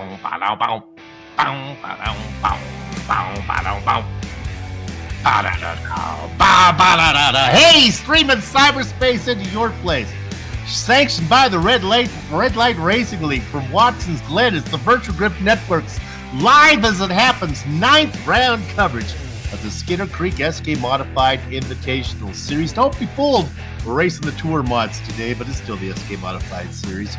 Hey, streaming cyberspace into your place. Sanctioned by the Red Light Racing League from Watkins, Glen. It's the Virtual Grip Network's live as it happens 9th round coverage of the Skitter Creek SK Modified Invitational Series. Don't be fooled. We're racing the Tour mods today, but it's still the SK Modified Series.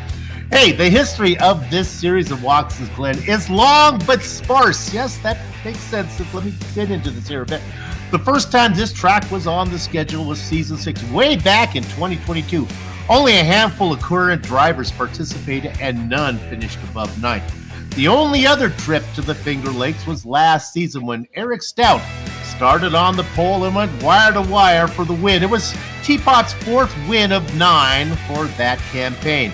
Hey, the history of this series of Watkins Glen is long but sparse. Yes, that makes sense. Let me get into this here a bit. The first time this track was on the schedule was Season 6, way back in 2022. Only a handful of current drivers participated and none finished above 9th. The only other trip to the Finger Lakes was last season when Eric Stout started on the pole and went wire to wire for the win. It was Teapot's 4th win of 9 for that campaign.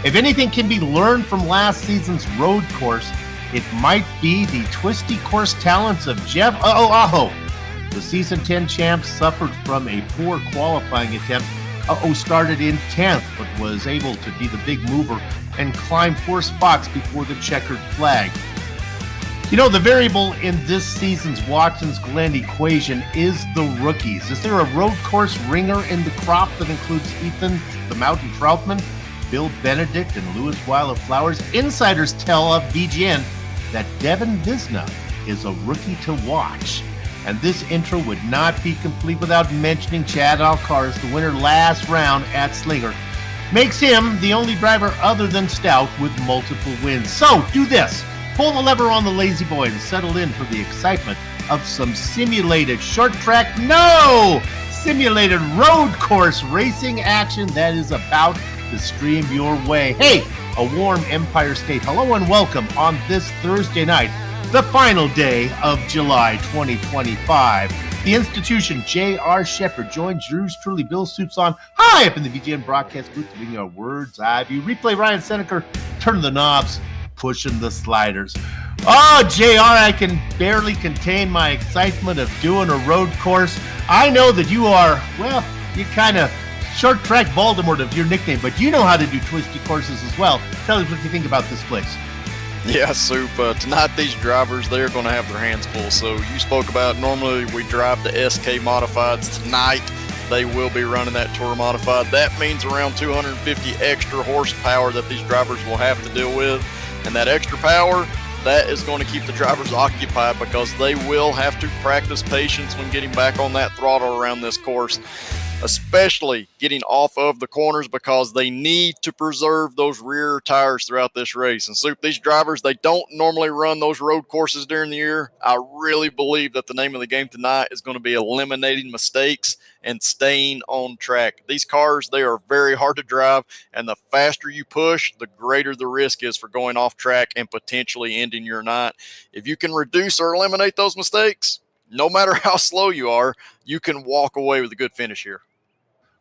If anything can be learned from last season's road course, it might be the twisty course talents of Jeff Aho. The Season 10 champ suffered from a poor qualifying attempt. Started in 10th, but was able to be the big mover and climb 4 spots before the checkered flag. You know, the variable in this season's Watkins Glen equation is the rookies. Is there a road course ringer in the crop that includes Ethan, the Mountain Troutman, Bill Benedict, and Louis Weil of Flowers? Insiders tell of VGN that Devin Visna is a rookie to watch. And this intro would not be complete without mentioning Chad Alcaraz, the winner last round at Slinger. Makes him the only driver other than Stout with multiple wins. So do this. Pull the lever on the Lazy Boy and settle in for the excitement of some simulated short track, simulated road course racing action that is about to stream your way. Hey, a warm Empire State hello and welcome on this Thursday night, the final day of July 2025. The institution, J.R. Shepard, joins yours truly, Bill Soups on high up in the VGN broadcast booth, giving our words eye view. Replay Ryan Seneker, turning the knobs, pushing the sliders. Oh, JR, I can barely contain my excitement of doing a road course. I know that you are, well, you kind of short track Voldemort of your nickname, but you know how to do twisty courses as well. Tell us what you think about this place. Yeah, Soup. Tonight, these drivers, they're going to have their hands full. So you spoke about normally we drive the SK Modifieds. Tonight, they will be running that Tour Modified. That means around 250 extra horsepower that these drivers will have to deal with. And that extra power, that is going to keep the drivers occupied because they will have to practice patience when getting back on that throttle around this course, especially getting off of the corners because they need to preserve those rear tires throughout this race. And Soup, these drivers, they don't normally run those road courses during the year. I really believe that the name of the game tonight is going to be eliminating mistakes and staying on track. These cars, they are very hard to drive, and the faster you push, the greater the risk is for going off track and potentially ending your night. If you can reduce or eliminate those mistakes, no matter how slow you are, you can walk away with a good finish here.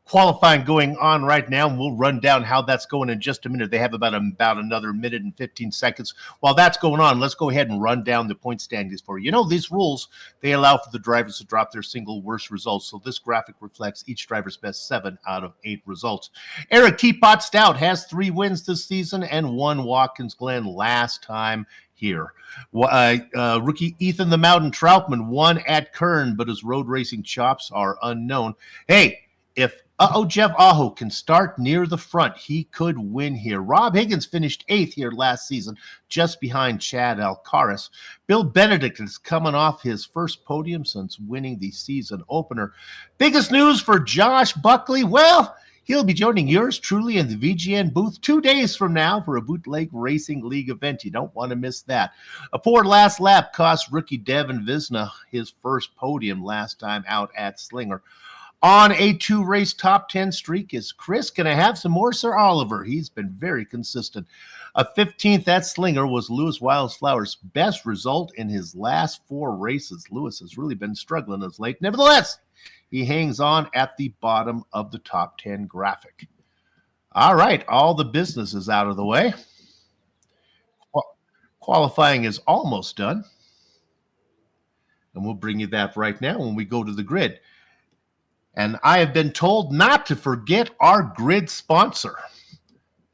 Qualifying going on right now, and we'll run down how that's going in just a minute. They have about another minute and 15 seconds. While that's going on, let's go ahead and run down the point standings for you. You know, these rules, they allow for the drivers to drop their single worst results. So this graphic reflects each driver's best 7 out of 8 results. Eric Teapot Stout has 3 wins this season and 1 Watkins Glen last time here. Rookie Ethan the Mountain Troutman won at Kern, but his road racing chops are unknown. Hey, if Jeff Aho can start near the front, he could win here. Rob Higgins finished 8th here last season, just behind Chad Alcaraz. Bill Benedict is coming off his first podium since winning the season opener. Biggest news for Josh Buckley? Well, he'll be joining yours truly in the VGN booth 2 days from now for a Bootleg Racing League event. You don't want to miss that. A poor last lap cost rookie Devin Visna his first podium last time out at Slinger. On a 2-race top 10 streak is Chris. Can I have some more, Sir Oliver? He's been very consistent. A 15th at Slinger was Louis Wiles Flowers' best result in his last 4 races. Louis has really been struggling as late. Nevertheless, he hangs on at the bottom of the top 10 graphic. All right, all the business is out of the way. Qualifying is almost done. And we'll bring you that right now when we go to the grid. And I have been told not to forget our grid sponsor.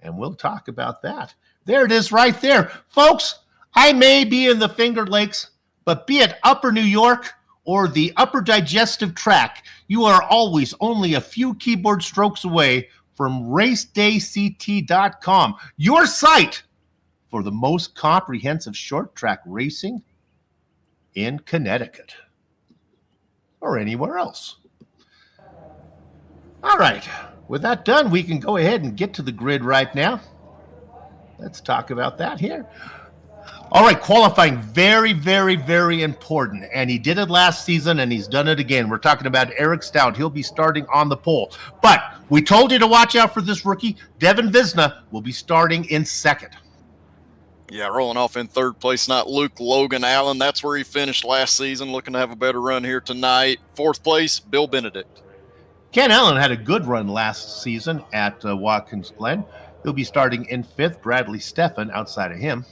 And we'll talk about that. There it is right there. Folks, I may be in the Finger Lakes, but be it Upper New York or the Upper Digestive Tract, you are always only a few keyboard strokes away from racedayct.com, your site for the most comprehensive short track racing in Connecticut or anywhere else. All right, with that done, we can go ahead and get to the grid right now. Let's talk about that here. All right, qualifying, very, very, very important. And he did it last season, and he's done it again. We're talking about Eric Stout. He'll be starting on the pole. But we told you to watch out for this rookie. Devin Visna will be starting in second. Yeah, rolling off in third place, not Luke Logan Allen. That's where he finished last season, looking to have a better run here tonight. Fourth place, Bill Benedict. Ken Allen had a good run last season at Watkins Glen. He'll be starting in fifth. Bradley Steffen outside of him.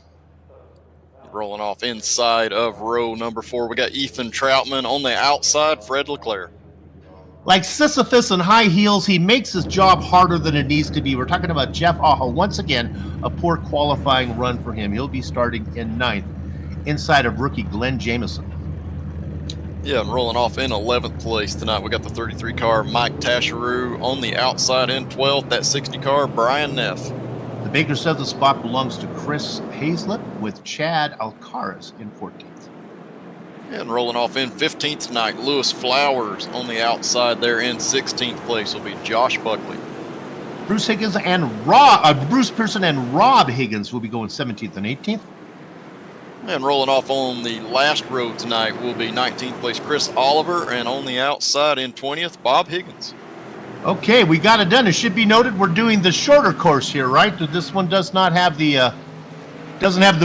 Rolling off inside of row number 4, we got Ethan Troutman. On the outside, Fred Leclerc. Like Sisyphus in high heels, he makes his job harder than it needs to be. We're talking about Jeff Aho. Once again, a poor qualifying run for him. He'll be starting in ninth, inside of rookie Glen Jamieson. Yeah, and rolling off in 11th place tonight, we got the 33 car Mike Tasharoo. On the outside in 12th, that 60 car Brian Neff. The Baker says the spot belongs to Chris Hazlett with Chad Alcaraz in 14th. And rolling off in 15th tonight, Lewis Flowers. On the outside there in 16th place will be Josh Buckley. Bruce Pearson and Rob Higgins will be going 17th and 18th. And rolling off on the last row tonight will be 19th place Chris Oliver, and on the outside in 20th, Bob Higgins. Okay, we got it done. It should be noted we're doing the shorter course here, right? This one does not have the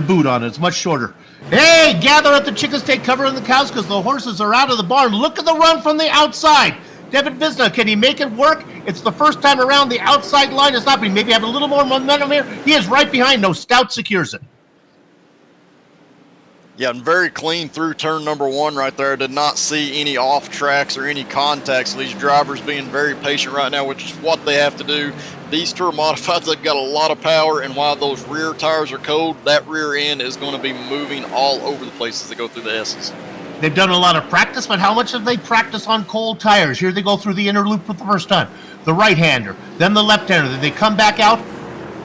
boot on it. It's much shorter. Hey, gather at the chickens, take cover in the cows because the horses are out of the barn. Look at the run from the outside. Devin Visna, can he make it work? It's the first time around the outside line is stopping. Maybe have a little more momentum here. He is right behind. No, Stout secures it. Yeah, and very clean through turn number 1 right there. Did not see any off tracks or any contacts. These drivers being very patient right now, which is what they have to do. These Tour Modifieds, they've got a lot of power, and while those rear tires are cold, that rear end is going to be moving all over the place as they go through the S's. They've done a lot of practice, but how much have they practiced on cold tires? Here they go through the inner loop for the first time. The right-hander, then the left-hander. Then they come back out,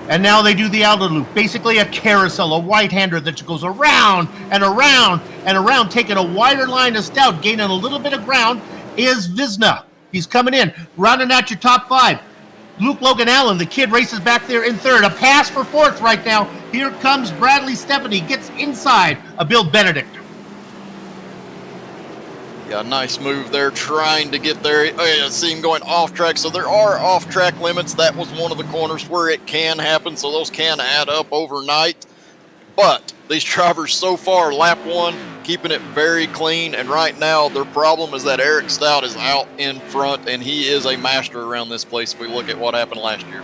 and now they do the outer loop. Basically a carousel, a right-hander that goes around and around and around, taking a wider line of Stout, gaining a little bit of ground, is Visna. He's coming in, rounding out your top 5. Luke Logan Allen, the kid, races back there in third. A pass for fourth right now. Here comes Bradley Stephanie, gets inside of Bill Benedict. Yeah, nice move there, trying to get there. I see him going off track. So there are off track limits. That was one of the corners where it can happen. So those can add up overnight. But these drivers so far, lap 1, keeping it very clean. And right now, their problem is that Eric Stout is out in front, and he is a master around this place if we look at what happened last year.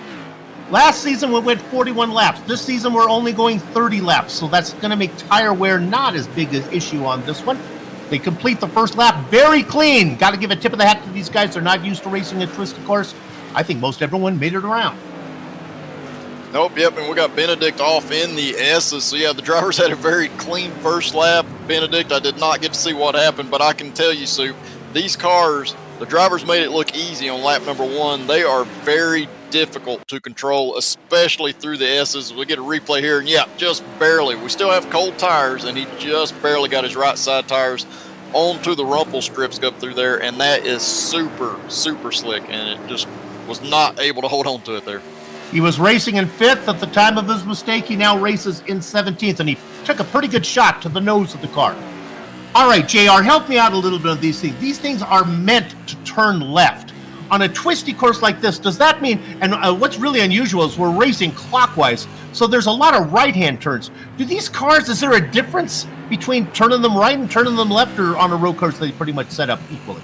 Last season, we went 41 laps. This season, we're only going 30 laps. So that's going to make tire wear not as big an issue on this one. They complete the first lap very clean. Got to give a tip of the hat to these guys. They're not used to racing a twisted course. I think most everyone made it around. Nope, yep, and we got Benedict off in the S's. So, yeah, the drivers had a very clean first lap. Benedict, I did not get to see what happened, but I can tell you, Soup, these cars, the drivers made it look easy on lap number 1. They are very difficult to control, especially through the S's. We get a replay here, and yeah, just barely. We still have cold tires, and he just barely got his right side tires onto the rumple strips up through there, and that is super, super slick, and it just was not able to hold on to it there. He was racing in 5th at the time of his mistake. He now races in 17th, and he took a pretty good shot to the nose of the car. All right, JR, help me out a little bit on these things. These things are meant to turn left. On a twisty course like this, does that mean, and what's really unusual is we're racing clockwise, so there's a lot of right-hand turns. Do these cars, is there a difference between turning them right and turning them left, or on a road course they pretty much set up equally?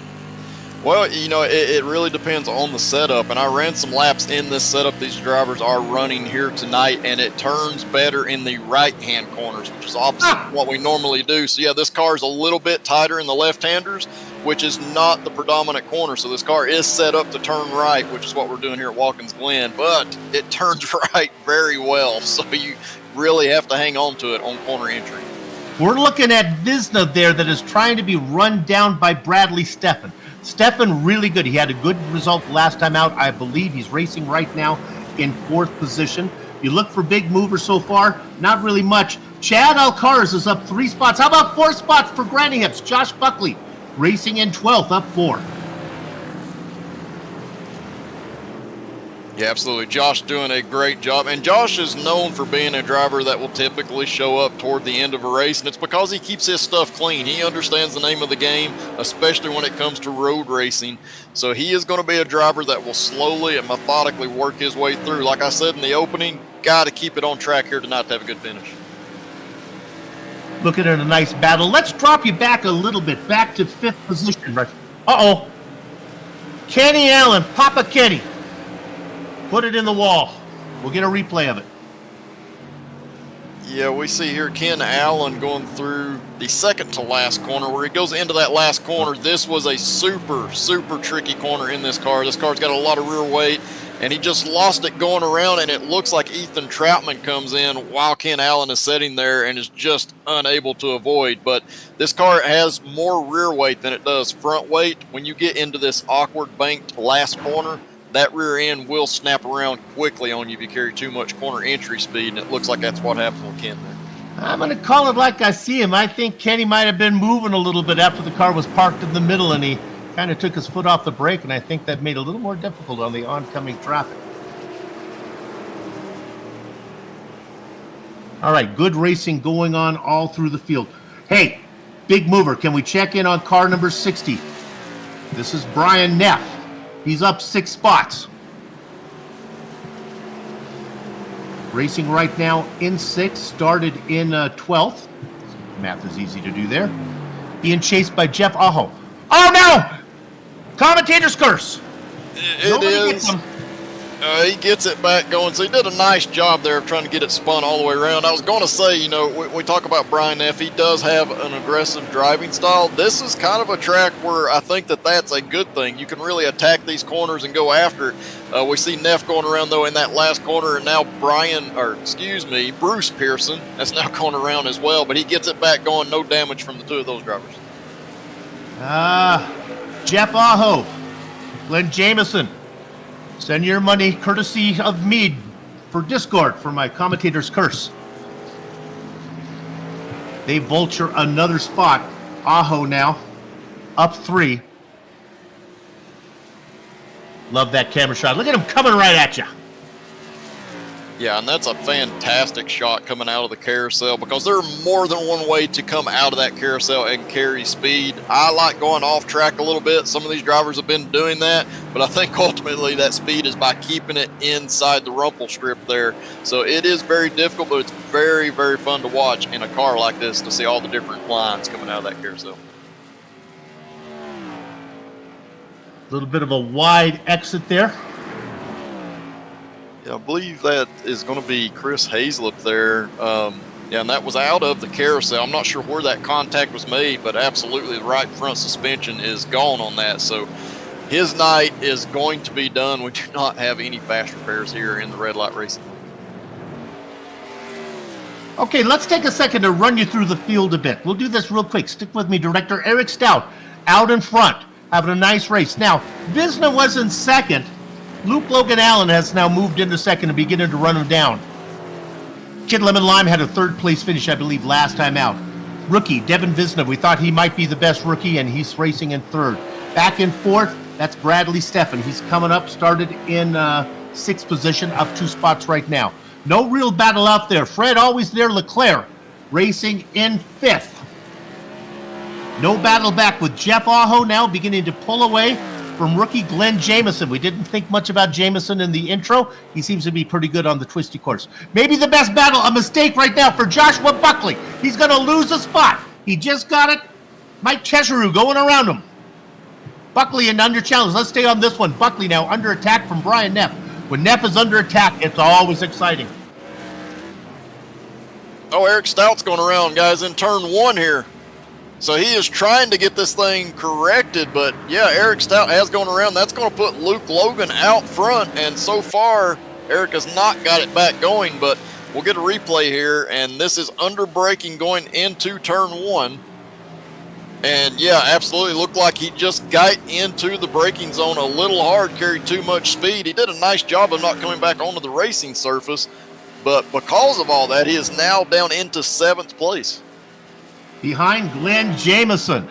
Well, you know, it really depends on the setup, and I ran some laps in this setup these drivers are running here tonight, and it turns better in the right-hand corners, which is opposite of what we normally do. So, yeah, this car is a little bit tighter in the left-handers, which is not the predominant corner. So this car is set up to turn right, which is what we're doing here at Watkins Glen, but it turns right very well. So you really have to hang on to it on corner entry. We're looking at Visna there that is trying to be run down by Bradley Steffen. Steffen really good. He had a good result last time out. I believe he's racing right now in 4th position. You look for big movers so far, not really much. Chad Alcaraz is up 3 spots. How about 4 spots for Granny Hips? Josh Buckley racing in 12th, up 4. Yeah, absolutely. Josh doing a great job. And Josh is known for being a driver that will typically show up toward the end of a race, and it's because he keeps his stuff clean. He understands the name of the game, especially when it comes to road racing. So he is going to be a driver that will slowly and methodically work his way through. Like I said in the opening, got to keep it on track here tonight to have a good finish. Looking at a nice battle. Let's drop you back a little bit, back to 5th position. Uh-oh. Kenny Allen, Papa Kenny. Put it in the wall. We'll get a replay of it. Yeah, we see here Ken Allen going through the second to last corner where he goes into that last corner. This was a super, super tricky corner in this car. This car's got a lot of rear weight, and he just lost it going around, and it looks like Ethan Troutman comes in while Ken Allen is sitting there and is just unable to avoid. But this car has more rear weight than it does front weight. When you get into this awkward banked last corner, that rear end will snap around quickly on you if you carry too much corner entry speed, and it looks like that's what happened with Ken there. I'm going to call it like I see him. I think Kenny might have been moving a little bit after the car was parked in the middle, and he kind of took his foot off the brake, and I think that made it a little more difficult on the oncoming traffic. All right, good racing going on all through the field. Hey, big mover, can we check in on car number 60? This is Brian Neff. He's up 6 spots. Racing right now in 6th, started in 12th. Math is easy to do there. Being chased by Jeff Aho. Oh no! Commentator's curse. It is. He gets it back going. So he did a nice job there of trying to get it spun all the way around. I was going to say, you know, we talk about Brian Neff. He does have an aggressive driving style. This is kind of a track where I think that's a good thing. You can really attack these corners and go after it. We see Neff going around, though, in that last corner, and now Bruce Pearson, that's now going around as well, but he gets it back going. No damage from the 2 of those drivers. Jeff Aho, Glen Jameson. Send your money courtesy of Mead for Discord for my commentator's curse. They vulture another spot. Aho now, up 3. Love that camera shot. Look at him coming right at you. Yeah, and that's a fantastic shot coming out of the carousel because there are more than one way to come out of that carousel and carry speed. I like going off track a little bit. Some of these drivers have been doing that, but I think ultimately that speed is by keeping it inside the rumple strip there. So it is very difficult, but it's very, very fun to watch in a car like this to see all the different lines coming out of that carousel. A little bit of a wide exit there. Yeah, I believe that is going to be Chris Hazlip there. Yeah, and that was out of the carousel. I'm not sure where that contact was made, but absolutely the right front suspension is gone on that. So his night is going to be done. We do not have any fast repairs here in the Red Light Racing. Okay, let's take a second to run you through the field a bit. We'll do this real quick. Stick with me, Director. Eric Stout out in front, having a nice race. Now, Visna was in second. Luke Logan Allen has now moved into second and beginning to run him down. Kid Lemon Lime had a 3rd place finish, I believe, last time out. Rookie, Devin Visna, we thought he might be the best rookie, and he's racing in 3rd. Back in 4th, that's Bradley Steffen. He's coming up, started in 6th position, up 2 spots right now. No real battle out there. Fred always there, Leclerc, racing in 5th. No battle back with Jeff Aho now beginning to pull away from rookie Glen Jameson. We didn't think much about Jameson in the intro. He seems to be pretty good on the twisty course. Maybe the best battle, a mistake right now for Joshua Buckley. He's going to lose a spot. He just got it. Mike Chesheru going around him. Buckley in under challenge. Let's stay on this one. Buckley now under attack from Brian Neff. When Neff is under attack, it's always exciting. Oh, Eric Stout's going around, guys, in turn 1 here. So he is trying to get this thing corrected, but yeah, Eric Stout has gone around. That's going to put Luke Logan out front, and so far, Eric has not got it back going, but we'll get a replay here, and this is under braking going into turn 1. And yeah, absolutely looked like he just got into the braking zone a little hard, carried too much speed. He did a nice job of not coming back onto the racing surface, but because of all that, he is now down into 7th place. Behind Glen Jamieson.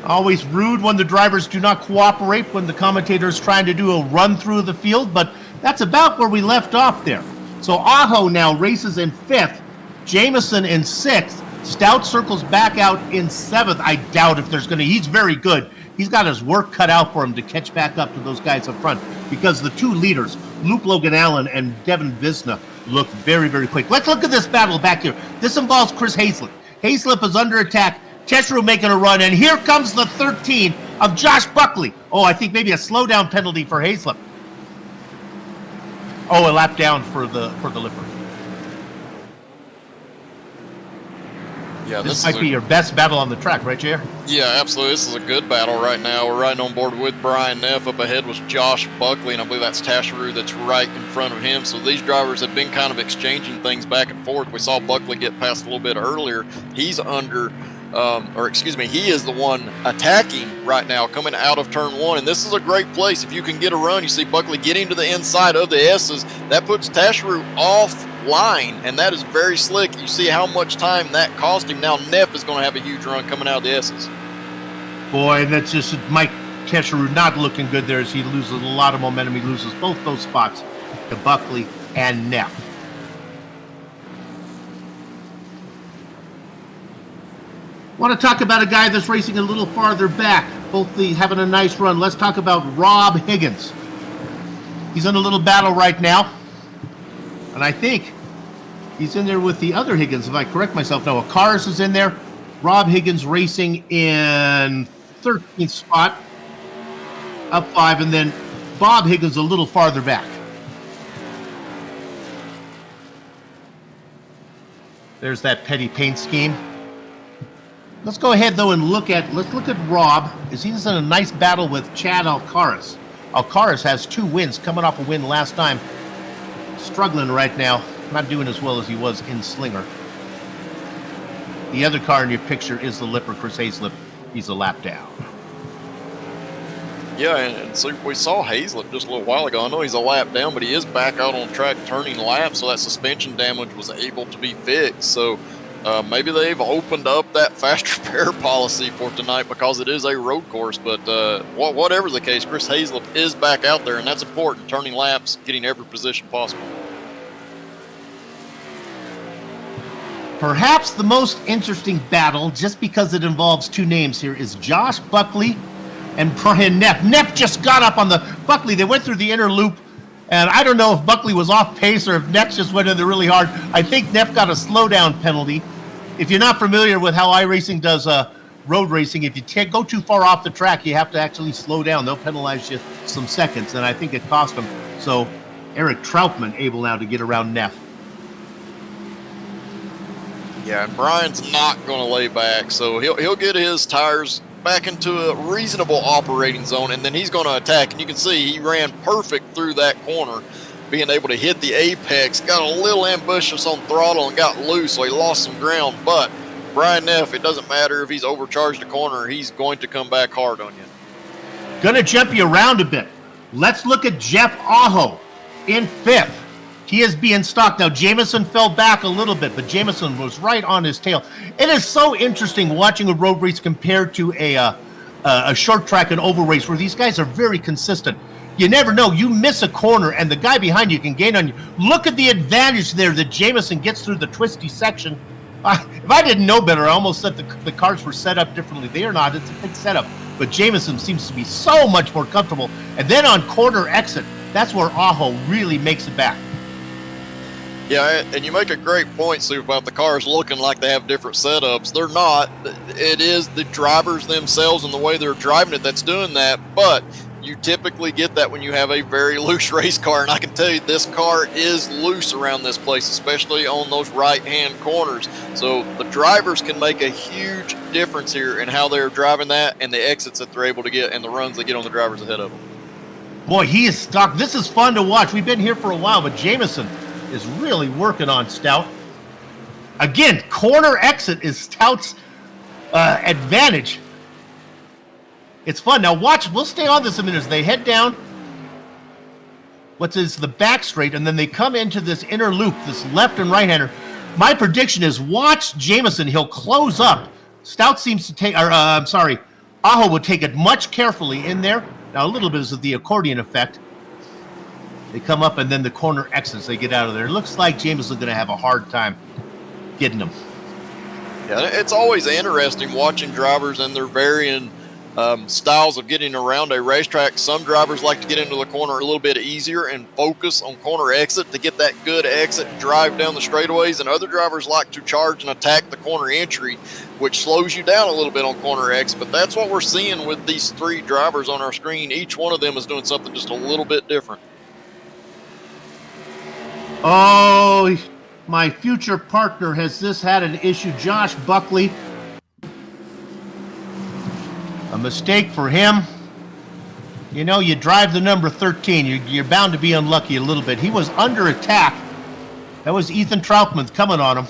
Always rude when the drivers do not cooperate when the commentator is trying to do a run through the field, but that's about where we left off there. So Aho now races in 5th, Jamieson in 6th, Stout circles back out in 7th. I doubt if there's he's very good. He's got his work cut out for him to catch back up to those guys up front because the 2 leaders, Luke Logan Allen and Devin Visna, look very, very quick. Let's look at this battle back here. This involves Chris Hayslip. Hayslip is under attack. Tesru making a run, and here comes the 13 of Josh Buckley. Oh, I think maybe a slowdown penalty for Hayslip. Oh, a lap down for the Lipper. Yeah, this might be your best battle on the track, right, JR? Yeah, absolutely. This is a good battle right now. We're riding on board with Brian Neff. Up ahead was Josh Buckley, and I believe that's Tasharu that's right in front of him. So these drivers have been kind of exchanging things back and forth. We saw Buckley get past a little bit earlier. He's he is the one attacking right now, coming out of turn 1. And this is a great place. If you can get a run, you see Buckley getting to the inside of the S's. That puts Tasharu off line, and that is very slick. You see how much time that cost him. Now Neff is going to have a huge run coming out of the S's. Boy, that's just Mike Tesharu not looking good there as he loses a lot of momentum. He loses both those spots to Buckley and Neff. Want to talk about a guy that's racing a little farther back. Both having a nice run. Let's talk about Rob Higgins. He's in a little battle right now. And I think he's in there with the other Higgins, if I correct myself. No, Akaris is in there. Rob Higgins racing in 13th spot, up 5, and then Bob Higgins a little farther back. There's that petty paint scheme. Let's go ahead, though, and look at Rob, as he's in a nice battle with Chad Alcaraz. Alcaraz has 2 wins, coming off a win last time. Struggling right now, not doing as well as he was in Slinger. The other car in your picture is the Lipper, Chris Hayslip. He's a lap down. Yeah, and so we saw Hayslip just a little while ago. I know he's a lap down, but he is back out on track turning laps, so that suspension damage was able to be fixed. So maybe they've opened up that fast repair policy for tonight because it is a road course. But whatever the case, Chris Hayslip is back out there, and that's important, turning laps, getting every position possible. Perhaps the most interesting battle, just because it involves 2 names here, is Josh Buckley and Brian Neff. Neff just got up on the Buckley. They went through the inner loop, and I don't know if Buckley was off pace or if Neff just went in there really hard. I think Neff got a slowdown penalty. If you're not familiar with how iRacing does road racing, if you go too far off the track, you have to actually slow down. They'll penalize you some seconds, and I think it cost him. So Eric Troutman able now to get around Neff. Yeah, and Brian's not going to lay back, so he'll get his tires back into a reasonable operating zone, and then he's going to attack. And you can see he ran perfect through that corner, being able to hit the apex, got a little ambitious on throttle and got loose, so he lost some ground. But Brian Neff, it doesn't matter if he's overcharged a corner, he's going to come back hard on you. Gonna jump you around a bit. Let's look at Jeff Aho in 5th. He is being stalked. Now, Jamieson fell back a little bit, but Jamieson was right on his tail. It is so interesting watching a road race compared to a short track and oval race where these guys are very consistent. You never know. You miss a corner, and the guy behind you can gain on you. Look at the advantage there that Jamieson gets through the twisty section. If I didn't know better, I almost said the cars were set up differently. They are not. It's a big setup. But Jamieson seems to be so much more comfortable. And then on corner exit, that's where Aho really makes it back. Yeah, and you make a great point, Sue, about the cars looking like they have different setups. They're not. It is the drivers themselves and the way they're driving it that's doing that. But you typically get that when you have a very loose race car. And I can tell you this car is loose around this place, especially on those right-hand corners. So the drivers can make a huge difference here in how they're driving that and the exits that they're able to get and the runs they get on the drivers ahead of them. Boy, he is stuck. This is fun to watch. We've been here for a while, but Jameson is really working on Stout. Again, corner exit is Stout's advantage. It's fun. Now watch, we'll stay on this a minute as they head down the back straight, and then they come into this inner loop, this left and right-hander. My prediction is watch Jameson. He'll close up. Stout seems to take, Aho will take it much carefully in there. Now a little bit is the accordion effect. They come up and then the corner exits, they get out of there. It looks like Jameson's going to have a hard time getting them. Yeah, it's always interesting watching drivers and their varying styles of getting around a racetrack. Some drivers like to get into the corner a little bit easier and focus on corner exit to get that good exit and drive down the straightaways, and other drivers like to charge and attack the corner entry, which slows you down a little bit on corner exit. But that's what we're seeing with these three drivers on our screen. Each one of them is doing something just a little bit different. Oh, my future partner has this had an issue. Josh Buckley. A mistake for him. You know, you drive the number 13. You're bound to be unlucky a little bit. He was under attack. That was Ethan Troutman coming on him.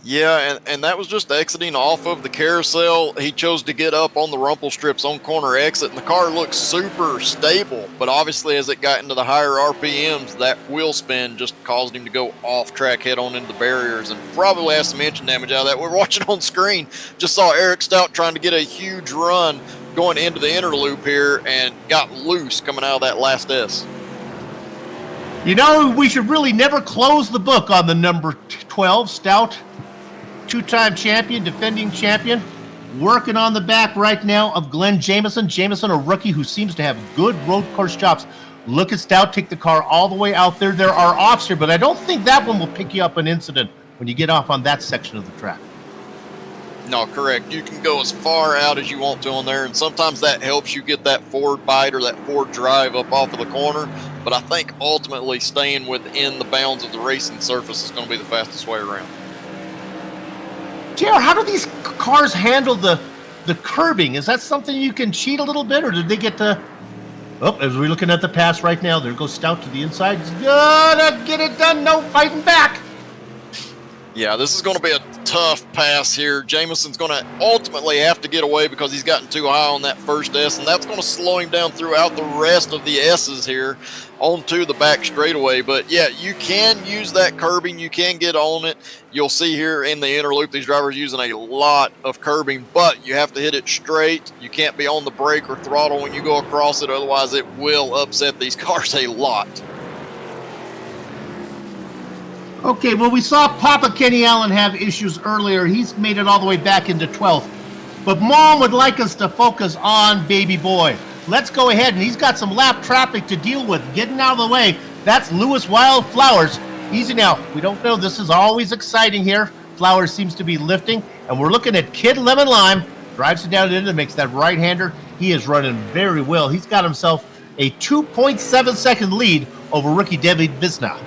Yeah, and that was just exiting off of the carousel. He chose to get up on the rumple strips on corner exit, and the car looked super stable. But obviously, as it got into the higher RPMs, that wheel spin just caused him to go off track head on into the barriers and probably has some engine damage out of that. We're watching on screen. Just saw Eric Stout trying to get a huge run going into the inner loop here and got loose coming out of that last S. You know, we should really never close the book on the number 12, Stout. Two-time champion, defending champion, working on the back right now of Glen Jameson. Jameson, a rookie who seems to have good road course chops. Look at Stout take the car all the way out there. There are offs here, but I don't think that one will pick you up an incident when you get off on that section of the track. No, correct. You can go as far out as you want to on there, and sometimes that helps you get that forward bite or that forward drive up off of the corner. But I think ultimately staying within the bounds of the racing surface is going to be the fastest way around. JR, how do these cars handle the curbing? Is that something you can cheat a little bit, or did they get to... Oh, as we're looking at the pass right now, there goes Stout to the inside. Gotta get it done, no fighting back. Yeah, this is going to be a tough pass here. Jameson's going to ultimately have to get away because he's gotten too high on that first S, and that's going to slow him down throughout the rest of the S's here onto the back straightaway. But yeah, you can use that curbing. You can get on it. You'll see here in the inner loop, these drivers using a lot of curbing, but you have to hit it straight. You can't be on the brake or throttle when you go across it. Otherwise, it will upset these cars a lot. Okay, well, we saw Papa Kenny Allen have issues earlier. He's made it all the way back into 12th. But Mom would like us to focus on Baby Boy. Let's go ahead, and he's got some lap traffic to deal with. Getting out of the way, that's Lewis Wildflowers. Easy now. We don't know. This is always exciting here. Flowers seems to be lifting, and we're looking at Kid Lemon Lime. Drives it down into, makes that right-hander. He is running very well. He's got himself a 2.7-second lead over rookie David Visna.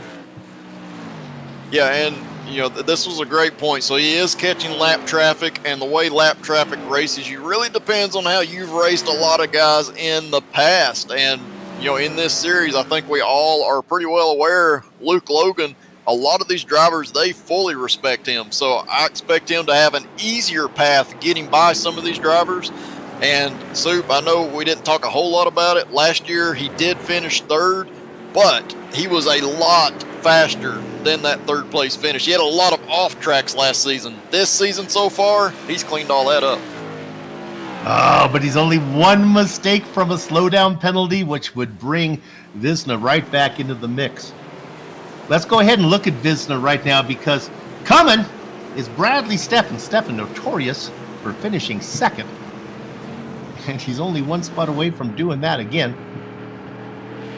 Yeah, and you know, this was a great point. So he is catching lap traffic, and the way lap traffic races you really depends on how you've raced a lot of guys in the past. And you know, in this series, I think we all are pretty well aware, Luke Logan, a lot of these drivers, they fully respect him. So I expect him to have an easier path getting by some of these drivers. And Soup, I know we didn't talk a whole lot about it. Last year, he did finish third, but he was a lot faster than that third place finish. He had a lot of off tracks last season. This season so far, he's cleaned all that up. Oh, but he's only one mistake from a slowdown penalty, which would bring Visna right back into the mix. Let's go ahead and look at Visna right now, because coming is Bradley Steffen. Steffen notorious for finishing second. And he's only one spot away from doing that again.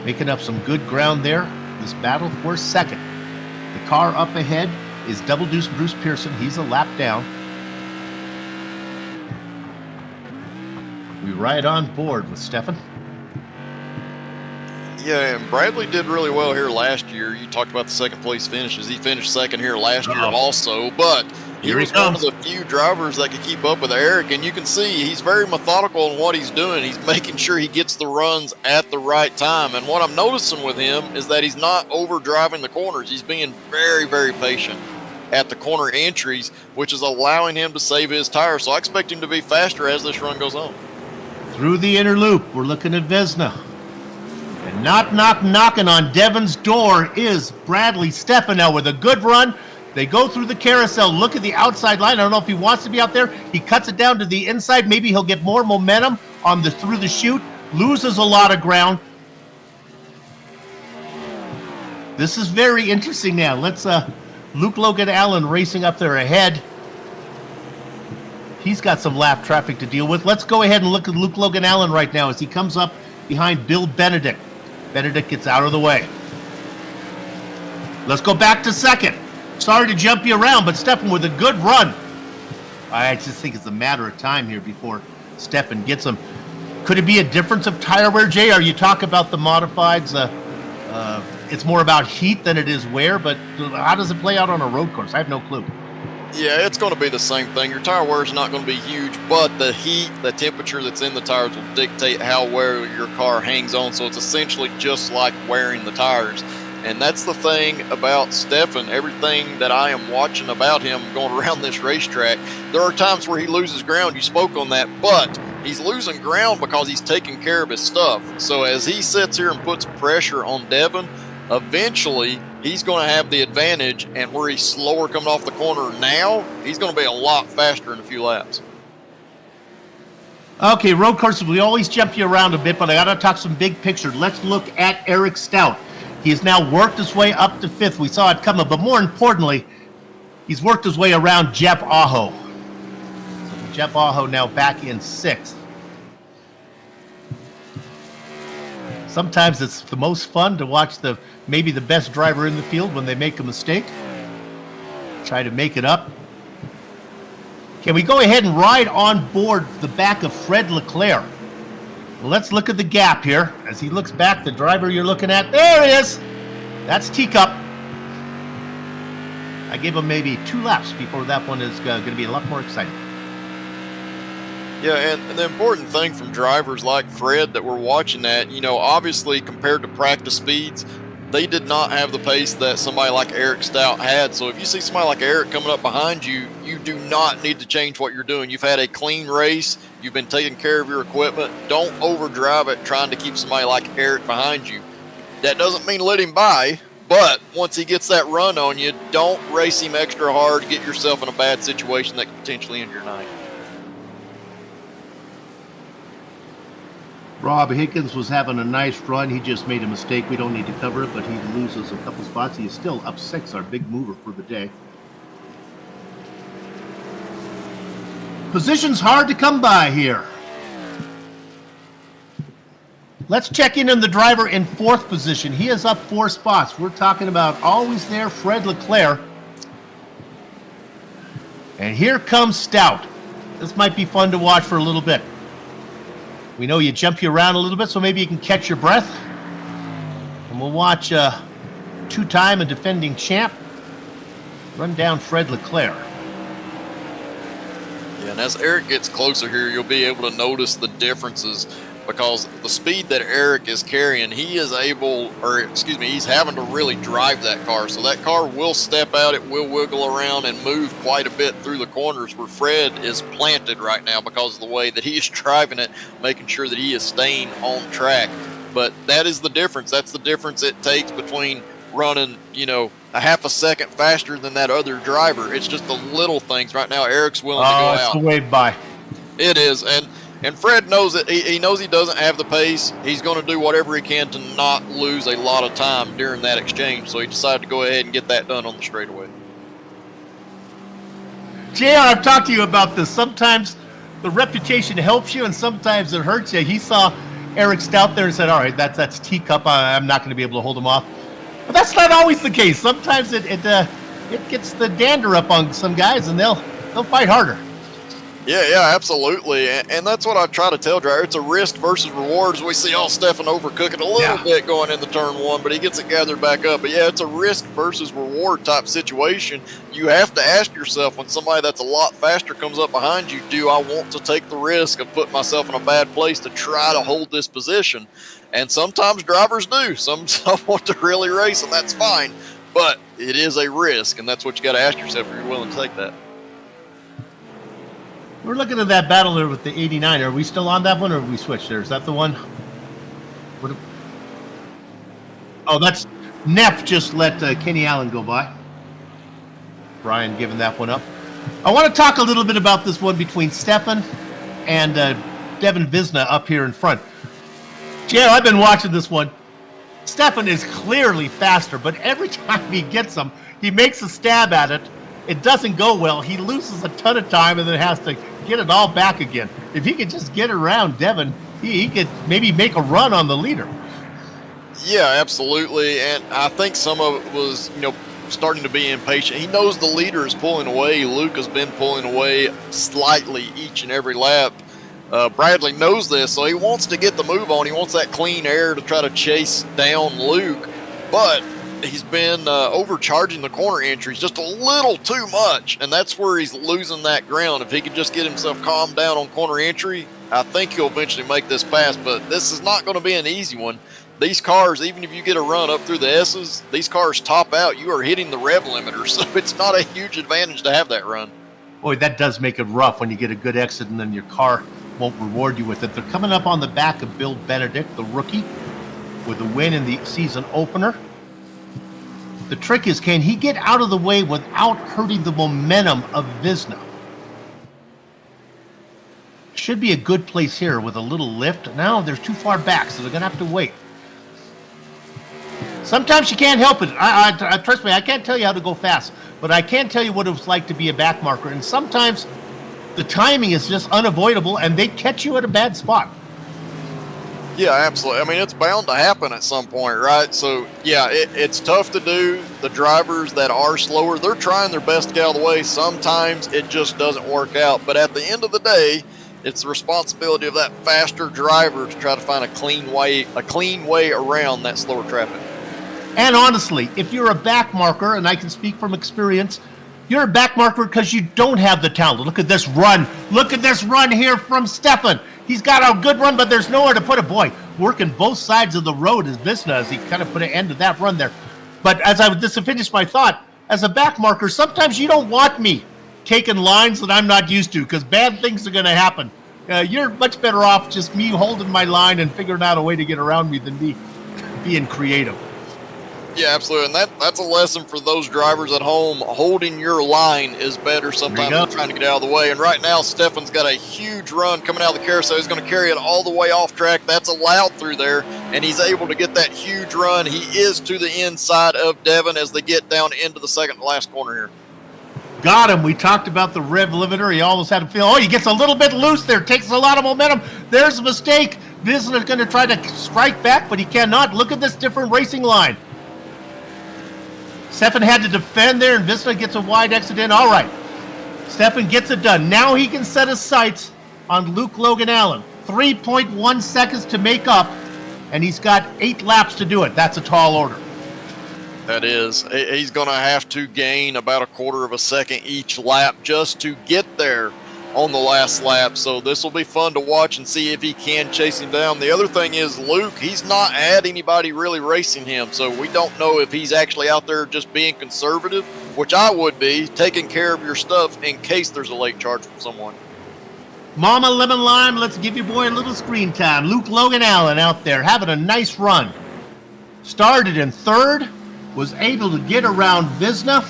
Making up some good ground there. This battle for second. The car up ahead is Double Deuce Bruce Pearson. He's a lap down. We ride on board with Steffen. Yeah, and Bradley did really well here last year. You talked about the second place finishes. He finished second here last year also, but he Here he was one of comes. the few drivers that could keep up with Eric, and you can see he's very methodical in what he's doing. He's making sure he gets the runs at the right time. And what I'm noticing with him is that he's not over driving the corners. He's being very, very patient at the corner entries, which is allowing him to save his tires. So I expect him to be faster as this run goes on. Through the inner loop, we're looking at Vesna. And knocking on Devon's door is Bradley Stefano with a good run. They go through the carousel, look at the outside line. I don't know if he wants to be out there. He cuts it down to the inside. Maybe he'll get more momentum on the through the chute. Loses a lot of ground. This is very interesting now. Let's Luke Logan Allen racing up there ahead. He's got some lap traffic to deal with. Let's go ahead and look at Luke Logan Allen right now as he comes up behind Bill Benedict. Benedict gets out of the way. Let's go back to second. Sorry to jump you around, but Stefan with a good run. I just think it's a matter of time here before Stefan gets him. Could it be a difference of tire wear, Jay? Or you talk about the modifieds, it's more about heat than it is wear, but how does it play out on a road course? I have no clue. Yeah, it's going to be the same thing. Your tire wear is not going to be huge, but the heat, the temperature that's in the tires will dictate how well your car hangs on. So it's essentially just like wearing the tires. And that's the thing about Stefan. Everything that I am watching about him going around this racetrack, there are times where he loses ground. You spoke on that, but he's losing ground because he's taking care of his stuff. So as he sits here and puts pressure on Devon, eventually he's going to have the advantage, and where he's slower coming off the corner now, he's going to be a lot faster in a few laps. Okay, road courses, we always jump you around a bit, but I got to talk some big picture. Let's look at Eric Stout. He has now worked his way up to fifth. We saw it coming, but more importantly, he's worked his way around Jeff Aho. So Jeff Aho now back in sixth. Sometimes it's the most fun to watch maybe the best driver in the field when they make a mistake. Try to make it up. Can we go ahead and ride on board the back of Fred Leclerc? Well, let's look at the gap here. As he looks back, the driver you're looking at, there he is. That's Teacup. I gave him maybe 2 laps before that one is going to be a lot more exciting. Yeah, and the important thing from drivers like Fred that we're watching that, obviously compared to practice speeds, they did not have the pace that somebody like Eric Stout had. So if you see somebody like Eric coming up behind you, you do not need to change what you're doing. You've had a clean race. You've been taking care of your equipment. Don't overdrive it trying to keep somebody like Eric behind you. That doesn't mean let him by, but once he gets that run on you, don't race him extra hard to get yourself in a bad situation that could potentially end your night. Rob Higgins was having a nice run. He just made a mistake. We don't need to cover it, but he loses a couple spots. He is still up 6, our big mover for the day. Position's hard to come by here. Let's check in on the driver in 4th position. He is up 4 spots. We're talking about always there, Fred Leclerc. And here comes Stout. This might be fun to watch for a little bit. We know you jump you around a little bit, so maybe you can catch your breath. And we'll watch 2-time and defending champ run down Fred Leclerc. Yeah, and as Eric gets closer here, you'll be able to notice the differences because the speed that Eric is carrying, he's having to really drive that car. So that car will step out, it will wiggle around and move quite a bit through the corners, where Fred is planted right now because of the way that he is driving it, making sure that he is staying on track. But that is the difference. That's the difference it takes between running, a half a second faster than that other driver. It's just the little things. Right now, Eric's willing to go out. Oh, it's the way by. It is, and Fred knows that he knows he doesn't have the pace. He's going to do whatever he can to not lose a lot of time during that exchange. So he decided to go ahead and get that done on the straightaway. JR, I've talked to you about this. Sometimes the reputation helps you and sometimes it hurts you. He saw Eric Stout there and said, all right, that's Teacup. I'm not going to be able to hold him off. But that's not always the case. Sometimes it gets the dander up on some guys and they'll fight harder. Yeah, absolutely. And that's what I try to tell drivers. It's a risk versus rewards. We see Stefan overcooking a little bit going into turn one, but he gets it gathered back up. But yeah, it's a risk versus reward type situation. You have to ask yourself, when somebody that's a lot faster comes up behind you, do I want to take the risk of putting myself in a bad place to try to hold this position? And sometimes drivers do. Some want to really race, and that's fine. But it is a risk, and that's what you got to ask yourself if you're willing to take that. We're looking at that battle there with the 89. Are we still on that one, or have we switched there? Is that the one? Oh, that's Neff just let Kenny Allen go by. Brian giving that one up. I want to talk a little bit about this one between Stefan and Devin Visna up here in front. Joe, I've been watching this one. Stefan is clearly faster, but every time he gets him, he makes a stab at it. It doesn't go well. He loses a ton of time and then has to get it all back again. If he could just get around Devin, he could maybe make a run on the leader. Yeah, absolutely. And I think some of it was, starting to be impatient. He knows the leader is pulling away. Luke has been pulling away slightly each and every lap. Bradley knows this, so he wants to get the move on. He wants that clean air to try to chase down Luke. But he's been overcharging the corner entries just a little too much, and that's where he's losing that ground. If he could just get himself calmed down on corner entry, I think he'll eventually make this pass, but this is not going to be an easy one. These cars, even if you get a run up through the S's, these cars top out. You are hitting the rev limiter, so it's not a huge advantage to have that run. Boy, that does make it rough when you get a good exit and then your car won't reward you with it. They're coming up on the back of Bill Benedict, the rookie, with a win in the season opener. The trick is, can he get out of the way without hurting the momentum of Visna? Should be a good place here with a little lift. Now they're too far back, so they're going to have to wait. Sometimes you can't help it. I trust me, I can't tell you how to go fast, but I can tell you what it was like to be a back marker. And sometimes the timing is just unavoidable, and they catch you at a bad spot. Yeah, absolutely. I mean, it's bound to happen at some point, right? So, yeah, it's tough to do. The drivers that are slower, they're trying their best to get out of the way. Sometimes it just doesn't work out. But at the end of the day, it's the responsibility of that faster driver to try to find a clean way around that slower traffic. And honestly, if you're a back marker, and I can speak from experience, you're a back marker because you don't have the talent. Look at this run. Look at this run here from Stefan. He's got a good run, but there's nowhere to put it. Boy, working both sides of the road as Visna as he kind of put an end to that run there. But as I just to finish my thought, as a back marker, sometimes you don't want me taking lines that I'm not used to because bad things are going to happen. You're much better off just me holding my line and figuring out a way to get around me than me being creative. Yeah, absolutely. And that's a lesson for those drivers at home. Holding your line is better sometimes than trying to get out of the way. And right now, Stefan's got a huge run coming out of the carousel. He's going to carry it all the way off track. That's allowed through there. And he's able to get that huge run. He is to the inside of Devin as they get down into the second to last corner here. Got him. We talked about the rev limiter. He almost had to feel, he gets a little bit loose there. Takes a lot of momentum. There's a mistake. Visna's going to try to strike back, but he cannot. Look at this different racing line. Stefan had to defend there, and Visna gets a wide exit in. All right. Stefan gets it done. Now he can set his sights on Luke Logan Allen. 3.1 seconds to make up, and he's got 8 laps to do it. That's a tall order. That is. He's going to have to gain about a quarter of a second each lap just to get there on the last lap. So this will be fun to watch and see if he can chase him down. The other thing is Luke, he's not had anybody really racing him. So we don't know if he's actually out there just being conservative, which I would be, taking care of your stuff in case there's a late charge from someone. Mama Lemon Lime, let's give your boy a little screen time. Luke Logan Allen out there having a nice run. Started in third, was able to get around Visna,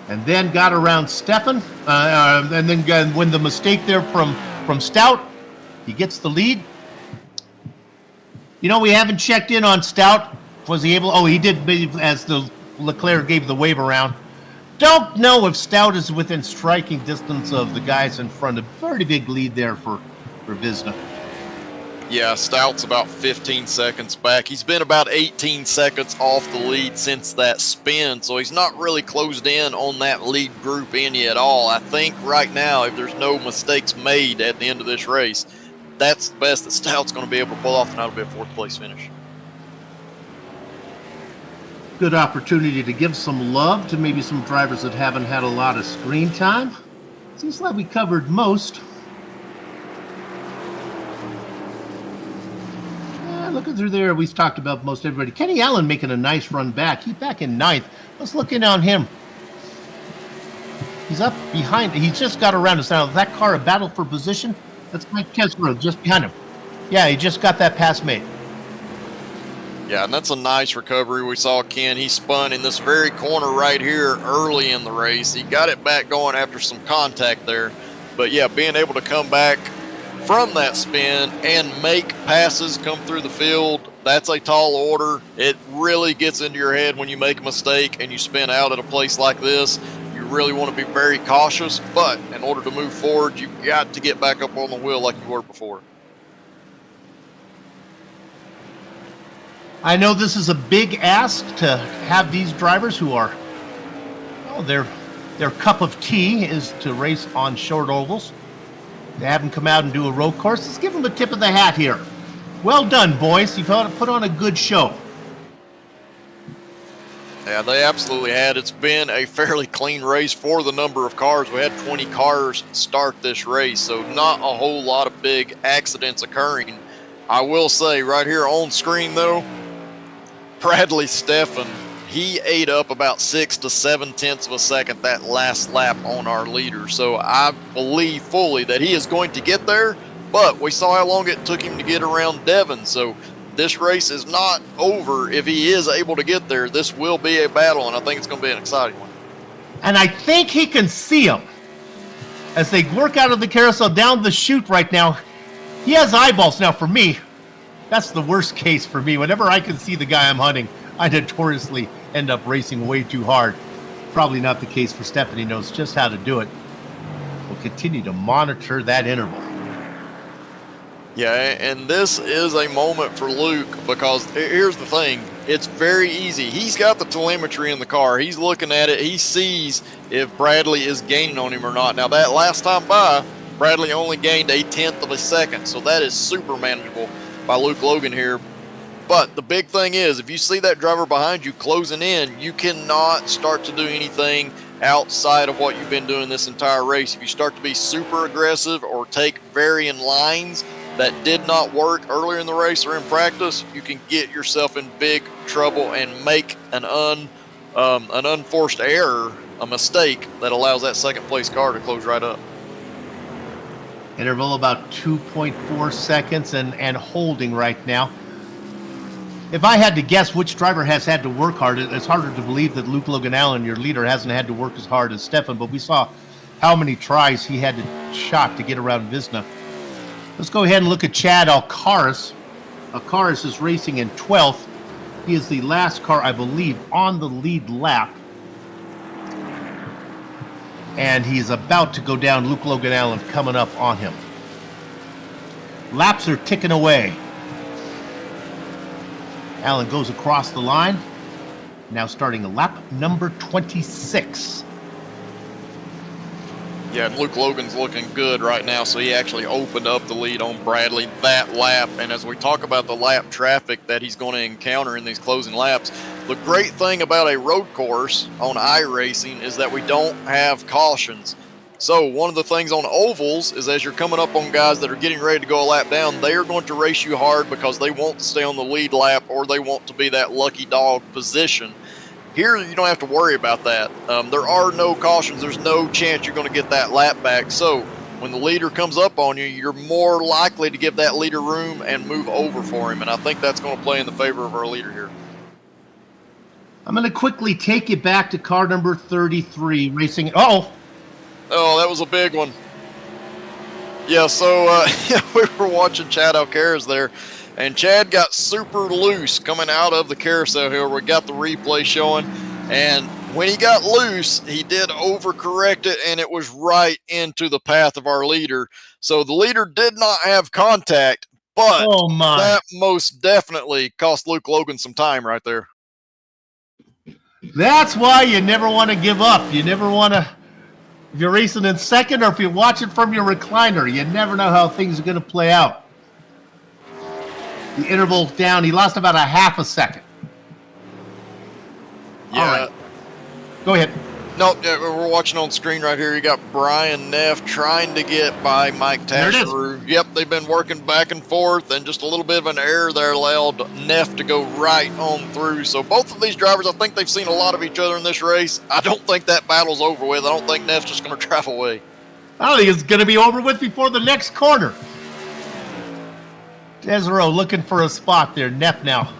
and then got around Stefan, and then when the mistake there from Stout, he gets the lead. We haven't checked in on Stout. Was he able? He did, as the Leclerc gave the wave around. Don't know if Stout is within striking distance of the guys in front. A very big lead there for Visna. Yeah, Stout's about 15 seconds back. He's been about 18 seconds off the lead since that spin, so he's not really closed in on that lead group any at all. I think right now, if there's no mistakes made at the end of this race, that's the best that Stout's going to be able to pull off, and that'll be a fourth place finish. Good opportunity to give some love to maybe some drivers that haven't had a lot of screen time. Seems like we covered most. Looking through there, we've talked about most everybody. Kenny Allen making a nice run back. He's back in ninth. Let's look in on him. He's up behind. He just got around us now. Is that car a battle for position? That's Mike Kesbro just behind him. Yeah, he just got that pass made. Yeah, and that's a nice recovery. We saw Ken. He spun in this very corner right here early in the race. He got it back going after some contact there. But yeah, being able to come back from that spin and make passes come through the field, that's a tall order. It really gets into your head when you make a mistake and you spin out at a place like this. You really want to be very cautious, but in order to move forward, you've got to get back up on the wheel like you were before. I know this is a big ask to have these drivers who are, well, their cup of tea is to race on short ovals. They have them come out and do a road course. Let's give them the tip of the hat here. Well done, boys. You've put on a good show. Yeah, they absolutely had. It's been a fairly clean race for the number of cars. We had 20 cars start this race, so not a whole lot of big accidents occurring. I will say right here on screen, though, Bradley Steffen, he ate up about 6 to 7 tenths of a second that last lap on our leader. So I believe fully that he is going to get there, but we saw how long it took him to get around Devin. So this race is not over. If he is able to get there, this will be a battle, and I think it's going to be an exciting one. And I think he can see him as they work out of the carousel down the chute right now. He has eyeballs. Now, for me, that's the worst case for me. Whenever I can see the guy I'm hunting, I notoriously end up racing way too hard. Probably not the case for Stephanie. Knows just how to do it. We'll continue to monitor that interval. Yeah, and this is a moment for Luke, because here's the thing. It's very easy. He's got the telemetry in the car. He's looking at it. He sees if Bradley is gaining on him or not. Now, that last time by, Bradley only gained a tenth of a second, so that is super manageable by Luke Logan here. But the big thing is, if you see that driver behind you closing in, you cannot start to do anything outside of what you've been doing this entire race. If you start to be super aggressive or take varying lines that did not work earlier in the race or in practice, you can get yourself in big trouble and make an unforced error, a mistake that allows that second place car to close right up. Interval about 2.4 seconds and holding right now. If I had to guess which driver has had to work hard, it's harder to believe that Luke Logan Allen, your leader, hasn't had to work as hard as Stefan, but we saw how many tries he had to shot to get around Visna. Let's go ahead and look at Chad Alcaraz. Alcaraz is racing in 12th. He is the last car, I believe, on the lead lap. And he's about to go down. Luke Logan Allen coming up on him. Laps are ticking away. Allen goes across the line. Now starting lap number 26. Yeah, and Luke Logan's looking good right now, so he actually opened up the lead on Bradley that lap. And as we talk about the lap traffic that he's going to encounter in these closing laps, the great thing about a road course on iRacing is that we don't have cautions. So one of the things on ovals is as you're coming up on guys that are getting ready to go a lap down, they are going to race you hard because they want to stay on the lead lap or they want to be that lucky dog position. Here, you don't have to worry about that. There are no cautions. There's no chance you're going to get that lap back. So when the leader comes up on you, you're more likely to give that leader room and move over for him. And I think that's going to play in the favor of our leader here. I'm going to quickly take you back to car number 33, racing. Oh, that was a big one. Yeah, so we were watching Chad Alcaraz there, and Chad got super loose coming out of the carousel here. We got the replay showing, and when he got loose, he did overcorrect it, and it was right into the path of our leader. So the leader did not have contact, But Oh my. that most definitely cost Luke Logan some time right there. That's why you never want to give up. You never want to, if you're racing in second or if you watch it from your recliner, you never know how things are going to play out. The interval's down. He lost about a half a second. Yeah. All right. Go ahead. No, we're watching on screen right here. You got Brian Neff trying to get by Mike Tasheru. Yep, they've been working back and forth, and just a little bit of an error there allowed Neff to go right on through. So both of these drivers, I think they've seen a lot of each other in this race. I don't think that battle's over with. I don't think Neff's just going to drive away. I don't think it's going to be over with before the next corner. Desero looking for a spot there. Neff now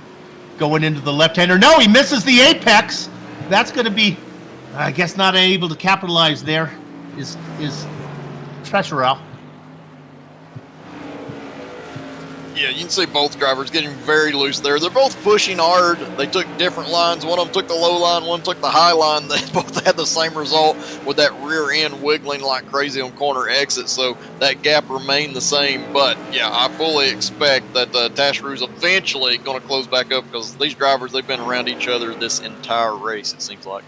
going into the left-hander. No, he misses the apex. That's going to be, I guess, not able to capitalize there. Is Treasurer. Yeah, you can see both drivers getting very loose there. They're both pushing hard. They took different lines. One of them took the low line, one took the high line. They both had the same result with that rear end wiggling like crazy on corner exit, so that gap remained the same. But, yeah, I fully expect that Tasheru's eventually going to close back up because these drivers, they've been around each other this entire race, it seems like.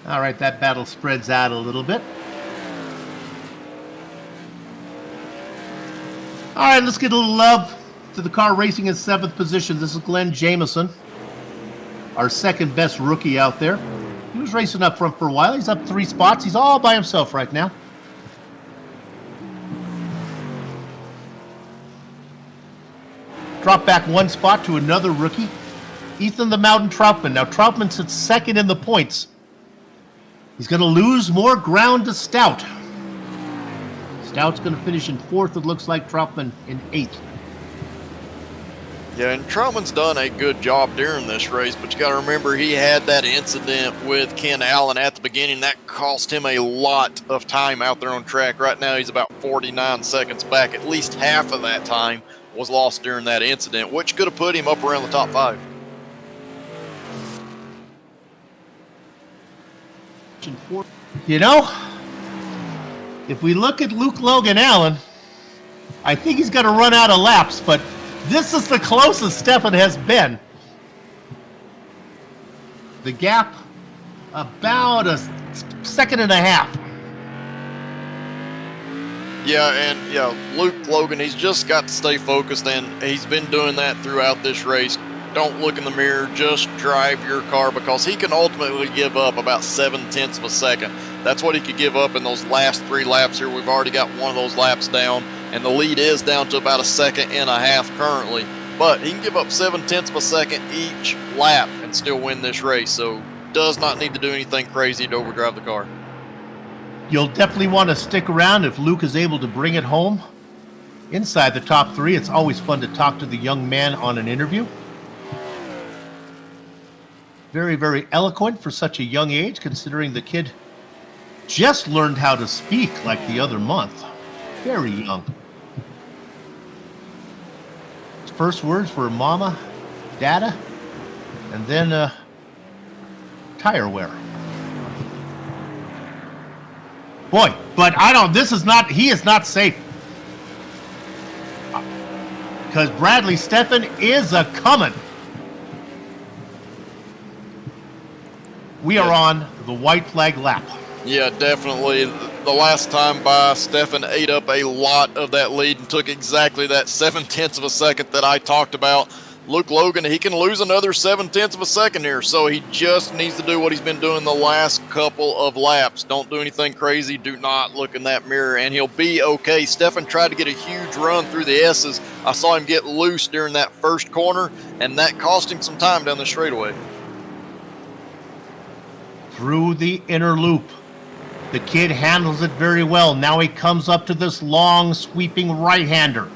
All right, that battle spreads out a little bit. All right, let's get a little love to the car racing in 7th position. This is Glen Jamieson, our second best rookie out there. He was racing up front for a while. He's up 3 spots. He's all by himself right now. Drop back 1 spot to another rookie, Ethan the Mountain Troutman. Now, Troutman sits second in the points. He's going to lose more ground to Stout. Stout's going to finish in 4th. It looks like Troutman in 8th. Yeah, and Troutman's done a good job during this race, but you got to remember he had that incident with Ken Allen at the beginning. That cost him a lot of time out there on track. Right now he's about 49 seconds back. At least half of that time was lost during that incident, which could have put him up around the top 5. You know, if we look at Luke Logan Allen, I think he's going to run out of laps, but this is the closest Stefan has been. The gap, about a second and a half. Yeah, and yeah, Luke Logan, he's just got to stay focused, and he's been doing that throughout this race. Don't look in the mirror, just drive your car, because he can ultimately give up about 0.7 of a second. That's what he could give up in those last 3 laps here. We've already got one of those laps down, and the lead is down to about 1.5 seconds currently. But he can give up 0.7 of a second each lap and still win this race, so does not need to do anything crazy to overdrive the car. You'll definitely want to stick around if Luke is able to bring it home inside the top 3. It's always fun to talk to the young man on an interview. Very, very eloquent for such a young age, considering the kid just learned how to speak like the other month. Very young. His first words were mama, dada, and then tire wear. Boy, but he is not safe. Because Bradley Stefan is a coming. We are on the white flag lap. Yeah, definitely. The last time by, Stefan ate up a lot of that lead and took exactly that 0.7 of a second that I talked about. Luke Logan, he can lose another 0.7 of a second here, so he just needs to do what he's been doing the last couple of laps. Don't do anything crazy. Do not look in that mirror, and he'll be okay. Stefan tried to get a huge run through the S's. I saw him get loose during that first corner, and that cost him some time down the straightaway. Through the inner loop. The kid handles it very well. Now he comes up to this long, sweeping right-hander.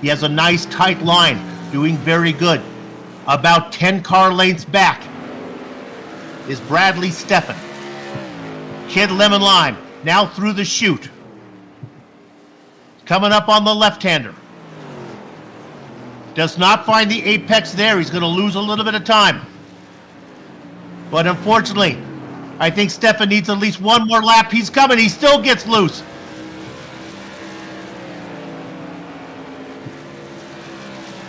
He has a nice, tight line, doing very good. About 10 car lengths back is Bradley Stefan. Kid lemon lime, now through the chute. Coming up on the left-hander. Does not find the apex there. He's going to lose a little bit of time. But unfortunately, I think Stefan needs at least one more lap. He's coming. He still gets loose.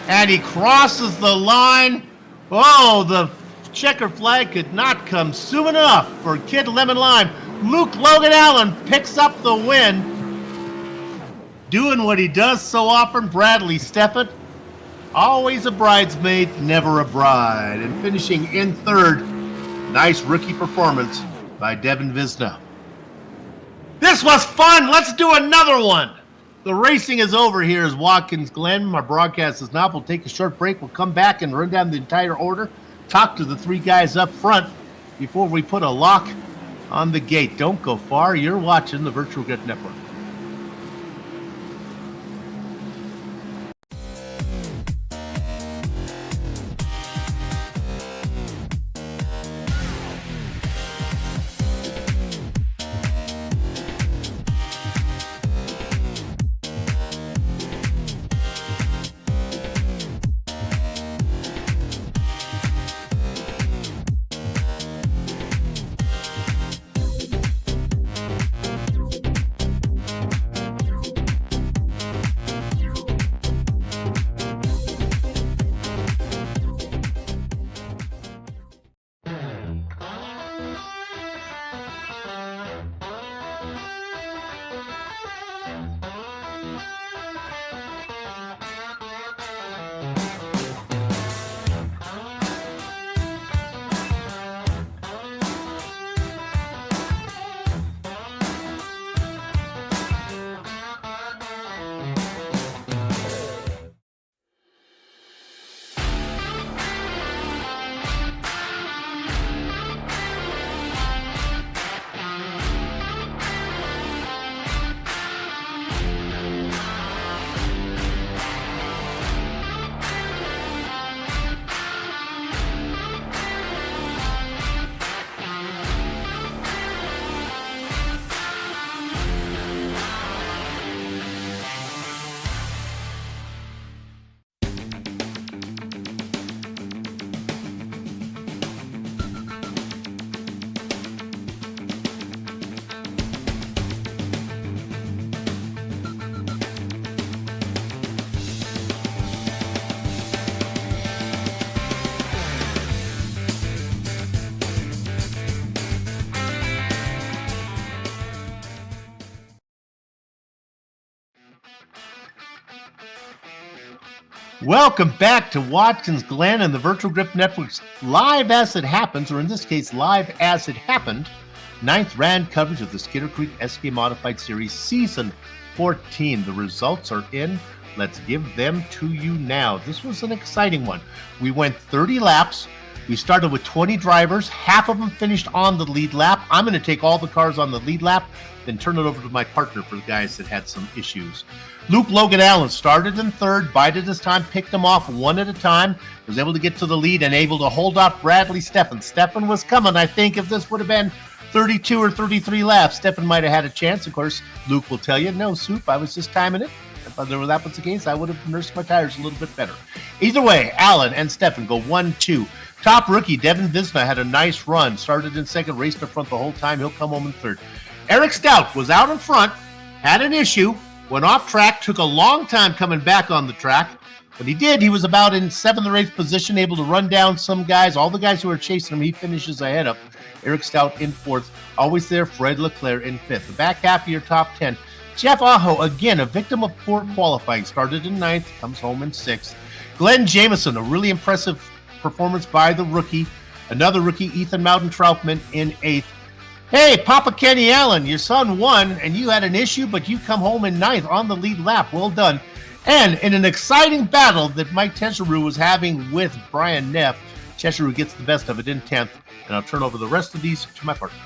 And he crosses the line. Oh, the checker flag could not come soon enough for Kid Lemon Lime. Luke Logan Allen picks up the win. Doing what he does so often, Bradley Steffen. Always a bridesmaid, never a bride. And finishing in third, nice rookie performance by Devin Visna. This was fun. Let's do another one. The racing is over here as Watkins Glen. My broadcast is not. We'll take a short break. We'll come back and run down the entire order. Talk to the three guys up front before we put a lock on the gate. Don't go far. You're watching the Virtual Grip Network. Welcome back to Watkins Glen and the Virtual Grip Network's Live As It Happens, or in this case, Live As It Happened, 9th round coverage of the Skitter Creek SK Modified Series Season 14. The results are in. Let's give them to you now. This was an exciting one. We went 30 laps. We started with 20 drivers. Half of them finished on the lead lap. I'm going to take all the cars on the lead lap, then turn it over to my partner for the guys that had some issues. Luke Logan Allen started in third, bided his time, picked them off one at a time, was able to get to the lead and able to hold off Bradley Steffen. Steffen was coming. I think if this would have been 32 or 33 laps, Steffen might have had a chance. Of course, Luke will tell you, no, Soup, I was just timing it. If that was the case, I would have nursed my tires a little bit better. Either way, Allen and Steffen go 1-2. Top rookie, Devin Visna, had a nice run. Started in second, raced up front the whole time. He'll come home in third. Eric Stout was out in front, had an issue, went off track, took a long time coming back on the track. But he did. He was about in 7th or 8th position, able to run down some guys. All the guys who are chasing him, he finishes ahead of. Eric Stout in 4th. Always there, Fred Leclerc in 5th. The back half of your top 10. Jeff Aho, again, a victim of poor qualifying. Started in 9th, comes home in 6th. Glenn Jameson, a really impressive performance by the rookie. Another rookie, Ethan Mountain Troutman, in 8th. Hey, Papa Kenny Allen, your son won, and you had an issue, but you come home in 9th on the lead lap. Well done. And in an exciting battle that Mike Tesheru was having with Brian Neff, Tesheru gets the best of it in 10th. And I'll turn over the rest of these to my partner.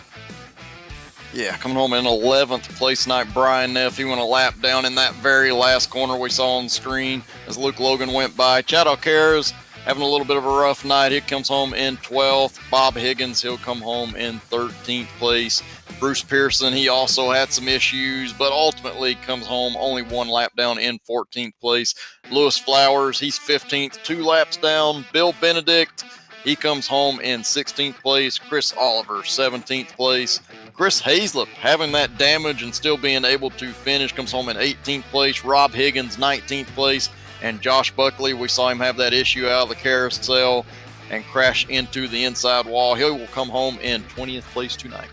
Yeah, coming home in 11th place tonight, Brian Neff. He went a lap down in that very last corner we saw on the screen as Luke Logan went by. Chad Alcaraz having a little bit of a rough night. He comes home in 12th. Bob Higgins, he'll come home in 13th place. Bruce Pearson, he also had some issues, but ultimately comes home only one lap down in 14th place. Lewis Flowers, he's 15th, 2 laps down. Bill Benedict, he comes home in 16th place. Chris Oliver, 17th place. Chris Hazlett, having that damage and still being able to finish, comes home in 18th place. Rob Higgins, 19th place. And Josh Buckley, we saw him have that issue out of the carousel and crash into the inside wall. He will come home in 20th place tonight.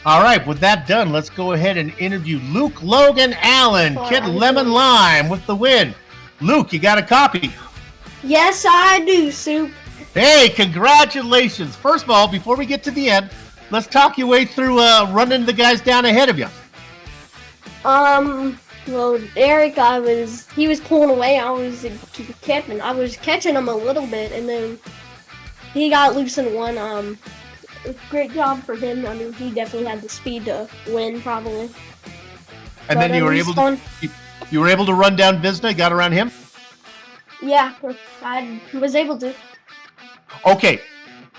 All right, with that done, let's go ahead and interview Luke Logan Allen, Kid Lemon Lime with the win. Luke, you got a copy? Yes, I do, Soup. Hey, congratulations. First of all, before we get to the end, let's talk your way through running the guys down ahead of you. Well, Eric, he was pulling away. I was catching him a little bit, and then he got loose in one. Great job for him. I mean, he definitely had the speed to win, probably. And then you were able to run down Visna, got around him? Yeah, I was able to. Okay,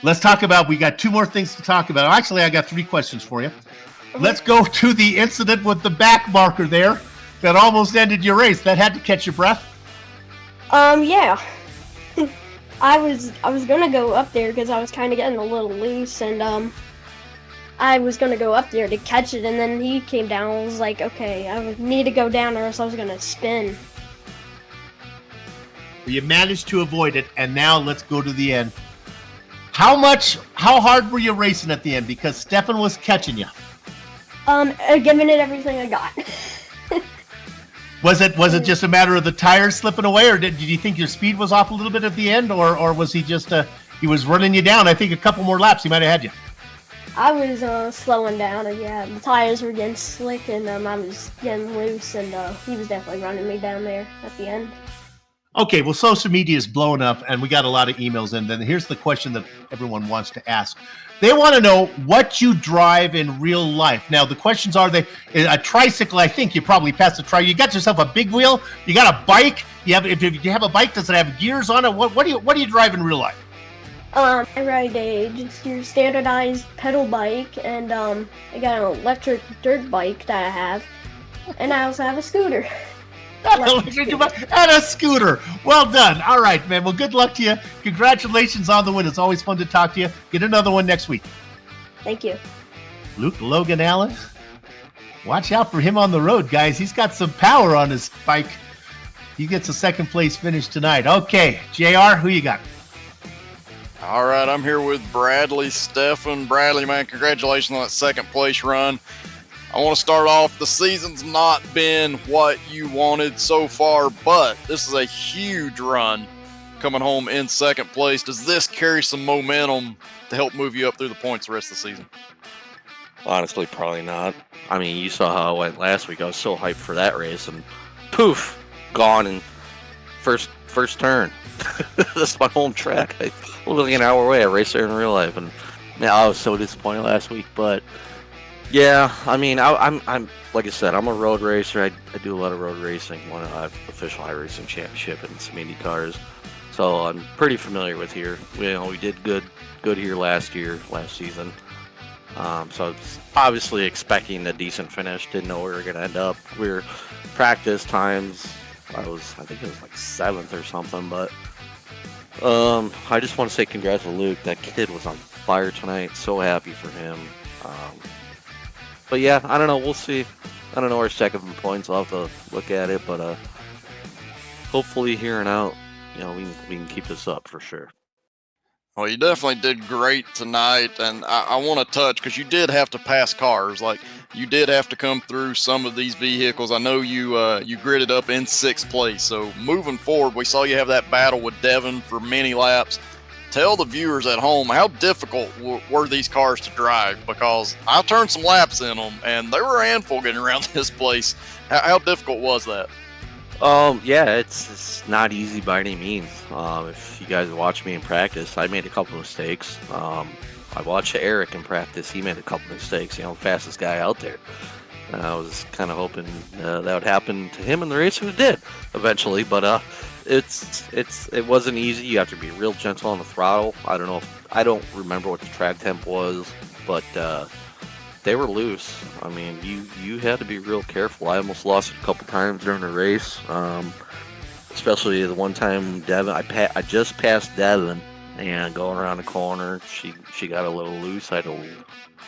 let's talk about, we got two more things to talk about. Actually, I got three questions for you. Okay. Let's go to the incident with the back marker there that almost ended your race. That had to catch your breath? Yeah. I was gonna go up there because I was kind of getting a little loose, and I was gonna go up there to catch it, and then he came down. I was like, okay, I need to go down or else I was gonna spin. You managed to avoid it, and now let's go to the end. How hard were you racing at the end? Because Stefan was catching you. Giving it everything I got. Was it just a matter of the tires slipping away, or did you think your speed was off a little bit at the end, or was he just he was running you down? I think a couple more laps he might have had you. I was slowing down, and yeah, the tires were getting slick, and I was getting loose, and he was definitely running me down there at the end. Okay, well, social media is blowing up, and we got a lot of emails in. Then here's the question that everyone wants to ask. They want to know what you drive in real life. Now, the questions are: a tricycle? I think you probably passed a tricycle. You got yourself a big wheel. You got a bike. If you have a bike, does it have gears on it? What do you drive in real life? I ride just your standardized pedal bike, and I got an electric dirt bike that I have, and I also have a scooter. And a scooter. Well done. All right, man. Well, good luck to you. Congratulations on the win. It's always fun to talk to you. Get another one next week. Thank you. Luke Logan Allen. Watch out for him on the road, guys. He's got some power on his bike. He gets a second place finish tonight. Okay, JR, who you got? All right, I'm here with Bradley Stefan. Bradley, man, congratulations on that second place run. I want to start off, the season's not been what you wanted so far, but this is a huge run coming home in second place. Does this carry some momentum to help move you up through the points the rest of the season? Honestly, probably not. I mean, you saw how I went last week. I was so hyped for that race, and poof, gone in first turn. That's my home track. I was literally an hour away. I raced there in real life, and man, I was so disappointed last week, but yeah, I mean, I'm like I said, I'm a road racer. I do a lot of road racing. Won an official iRacing championship and some Indy cars, so I'm pretty familiar with here. We did good here last season. So I was obviously expecting a decent finish. Didn't know where we were gonna end up. Practice times, I think it was like 7th or something. But I just want to say congrats to Luke. That kid was on fire tonight. So happy for him. But yeah, I don't know. We'll see. I don't know where second points. I'll have to look at it, but hopefully here and out, we can keep this up for sure. Well, you definitely did great tonight, and I want to touch, because you did have to pass cars. Like, you did have to come through some of these vehicles. I know you gridded up in 6th place. So moving forward, we saw you have that battle with Devin for many laps. Tell the viewers at home, how difficult were these cars to drive? Because I turned some laps in them, and they were a handful getting around this place. How difficult was that? Yeah, it's not easy by any means. If you guys watch me in practice, I made a couple of mistakes. I watched Eric in practice. He made a couple of mistakes. Fastest guy out there. I was kind of hoping that would happen to him in the race, and it did eventually. But it wasn't easy. You have to be real gentle on the throttle. I don't remember what the track temp was, but they were loose. I mean, you had to be real careful. I almost lost it a couple times during the race, especially the one time Devin. I just passed Devin, and going around the corner, she got a little loose. I had to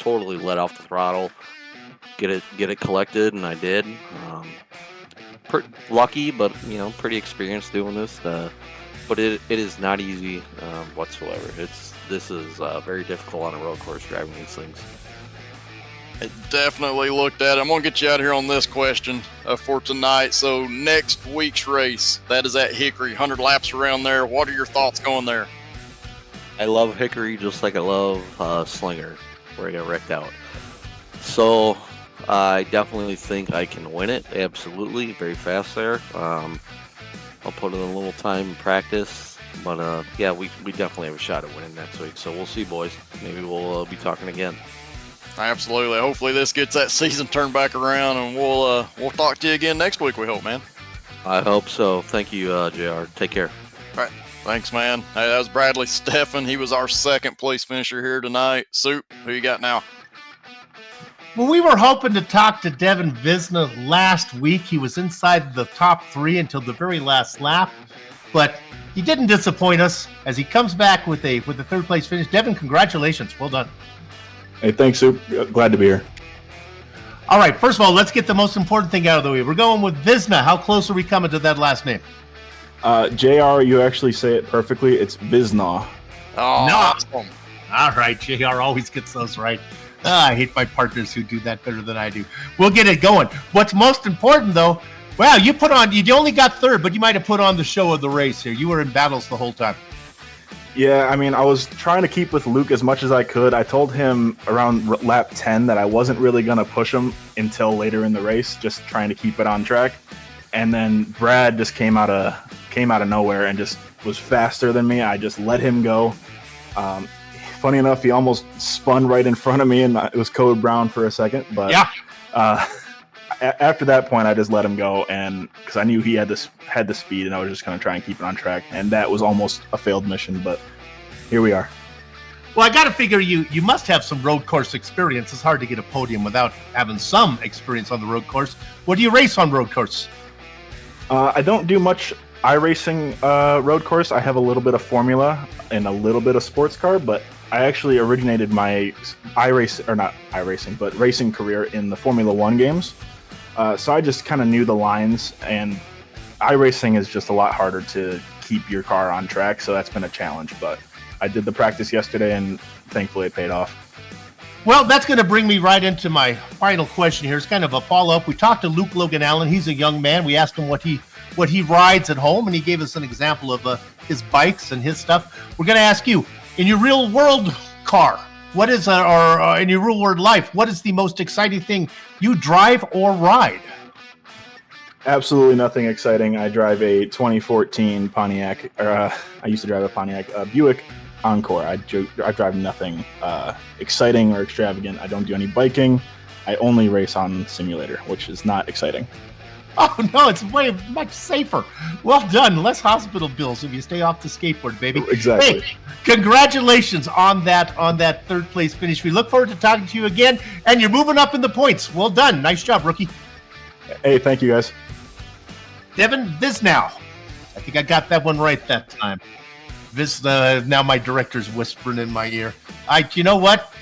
totally let off the throttle, get it collected, and I did. lucky, but pretty experienced doing this. But it is not easy whatsoever. This is very difficult on a road course driving these things. I definitely looked at it. I'm going to get you out of here on this question for tonight. So next week's race, that is at Hickory, 100 laps around there. What are your thoughts going there? I love Hickory just like I love Slinger, where I got wrecked out. So I definitely think I can win it. Absolutely. Very fast there. I'll put in a little time in practice. But yeah, we definitely have a shot at winning next week. So we'll see, boys. Maybe we'll be talking again. Absolutely. Hopefully this gets that season turned back around, and we'll talk to you again next week, we hope, man. I hope so. Thank you, JR. Take care. All right. Thanks, man. Hey, that was Bradley Steffen. He was our second place finisher here tonight. Soup, who you got now? Well, we were hoping to talk to Devin Visna last week. He was inside the top 3 until the very last lap, but he didn't disappoint us as he comes back with a third place finish. Devin, congratulations. Well done. Hey, thanks, Soup. Glad to be here. All right, first of all, let's get the most important thing out of the way. We're going with Visna. How close are we coming to that last name? JR, you actually say it perfectly. It's Visna. Oh, no. Awesome. All right, JR always gets those right. I hate my partners who do that better than I do. We'll get it going. What's most important, though, well, you only got third, but you might have put on the show of the race here. You were in battles the whole time. Yeah, I mean, I was trying to keep with Luke as much as I could. I told him around lap 10 that I wasn't really going to push him until later in the race, just trying to keep it on track. And then Brad just came out of nowhere and just was faster than me. I just let him go. Funny enough, he almost spun right in front of me, and it was Code Brown for a second. But yeah. After that point, I just let him go, and because I knew he had the speed, and I was just going to try and keep it on track. And that was almost a failed mission, but here we are. Well, I got to figure you must have some road course experience. It's hard to get a podium without having some experience on the road course. What do you race on road course? I don't do much iRacing road course. I have a little bit of Formula and a little bit of sports car, but I actually originated my racing career in the Formula One games. So I just kind of knew the lines, and iRacing is just a lot harder to keep your car on track, so that's been a challenge. But I did the practice yesterday, and thankfully it paid off. Well, that's going to bring me right into my final question here. It's kind of a follow-up. We talked to Luke Logan Allen. He's a young man. We asked him what he rides at home, and he gave us an example of his bikes and his stuff. We're going to ask you, in your real-world car, what is, or in your real-world life, what is the most exciting thing you drive or ride? Absolutely nothing exciting. I drive a 2014 Pontiac, I used to drive a Pontiac Buick Encore. I drive nothing exciting or extravagant. I don't do any biking. I only race on simulator, which is not exciting. Oh, no, it's way much safer. Well done. Less hospital bills if you stay off the skateboard, baby. Exactly. Hey, congratulations on that third place finish. We look forward to talking to you again, and you're moving up in the points. Well done. Nice job, rookie. Hey, thank you, guys. Devin Visnow. I think I got that one right that time. Now my director's whispering in my ear. You know what?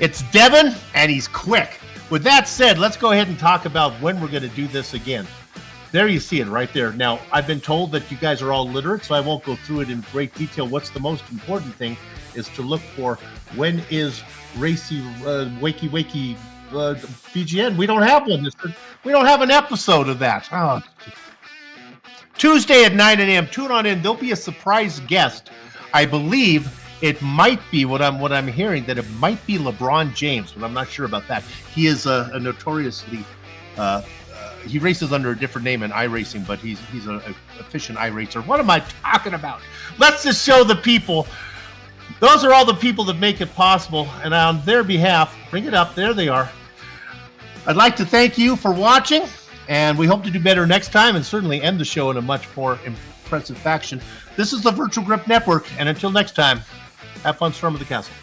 It's Devin, and he's quick. With that said, let's go ahead and talk about when we're going to do this again. There you see it right there. Now, I've been told that you guys are all literate, so I won't go through it in great detail. What's the most important thing is to look for when is Racy Wakey VGN. We don't have one. We don't have an episode of that. Oh. Tuesday at 9 a.m. Tune on in. There'll be a surprise guest. I believe it might be what I'm hearing, that it might be LeBron James, but I'm not sure about that. He is a notoriously he races under a different name in iRacing, but he's an efficient iRacer. What am I talking about? Let's just show the people. Those are all the people that make it possible, and on their behalf, bring it up. There they are. I'd like to thank you for watching, and we hope to do better next time, and certainly end the show in a much more impressive fashion. This is the Virtual Grip Network, and until next time, have fun storming the castle.